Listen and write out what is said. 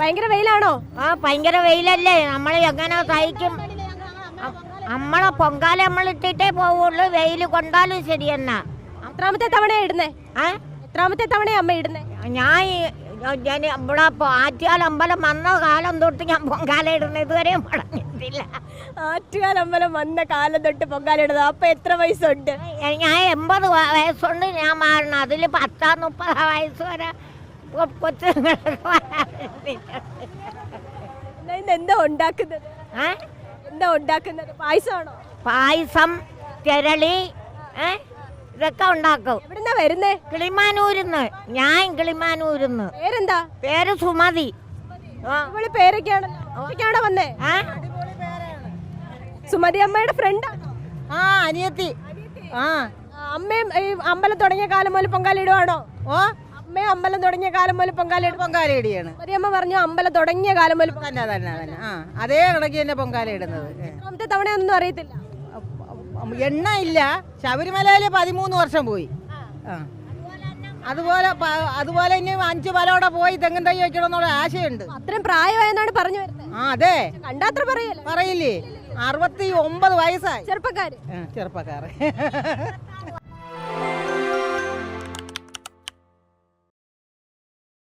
ഭയങ്കര വെയിലാണോ? ഭയങ്കര വെയിലല്ലേ, നമ്മൾ എങ്ങനെ സഹിക്കും? നമ്മളെ പൊങ്കാല നമ്മൾ ഇട്ടിട്ടേ പോവുള്ളൂ, വെയിൽ കൊണ്ടാലും ശരി തന്നെ. എത്രാമത്തെ തവണയാ ഇടുന്നേ? എത്രാമത്തെ തവണയാ അമ്മ ഇടുന്നേ? ഞാൻ ഇവിടെ ആറ്റുകാൽ അമ്പലം വന്ന കാലം തൊട്ട് ഞാൻ പൊങ്കാല ഇടുന്നത്, ഇതുവരെയും പറഞ്ഞിട്ടില്ല. ആറ്റുകാൽ അമ്പലം വന്ന കാലം തൊട്ട് പൊങ്കാല ഇടുന്നത്. അപ്പൊ എത്ര വയസ്സുണ്ട്? ഞാൻ 80 വയസ്സുണ്ട് ഞാൻ മാറണം. അതിൽ 10-30 വയസ്സ് വരെ എന്താ ഉണ്ടാക്കുന്നത്? എന്താ ഉണ്ടാക്കുന്നത്? പായസമാണോ? പായസം, തിരളി, ഇതൊക്കെ ഉണ്ടാക്കും. എവിടുന്നാ വരുന്നേ? കിളിമാനൂരിന്ന്. ഞാൻ കിളിമാനൂരിന്ന്. പേരെന്താ? പേര് സുമതി. അടിപൊളി പേരൊക്കെയാണോ വന്നേ? സുമതി അമ്മയുടെ ഫ്രണ്ട്? അനിയത്തി. അമ്മയും ഈ അമ്പലം തുടങ്ങിയ കാലം മുതൽ പൊങ്കാല ഇടുവാണോ? അമ്മയും അമ്പലം തുടങ്ങിയ കാലം മുതൽ പൊങ്കാല ഇടുകയാണ്. സുമതിയമ്മ പറഞ്ഞു അമ്പലം തുടങ്ങിയ കാലം മുതൽ അതേ കണക്ക് തന്നെ പൊങ്കാല ഇടുന്നത്. രണ്ടാമത്തെ തവണയൊന്നും അറിയത്തില്ല. എണ്ണ ഇല്ല. ശബരിമലയില് 13 വർഷം പോയി. അതുപോലെ ഇനി 5 പലോടെ പോയി തെങ്ങും തൈ വെക്കണം എന്നുള്ള ആശയുണ്ട്. അത്രയും പ്രായമായെന്നാണ് പറഞ്ഞു വരുന്നത്. അതെ, കണ്ടാത്ര പറയില്ലേ? 69 വയസ്സായി. ചെറുപ്പക്കാര്.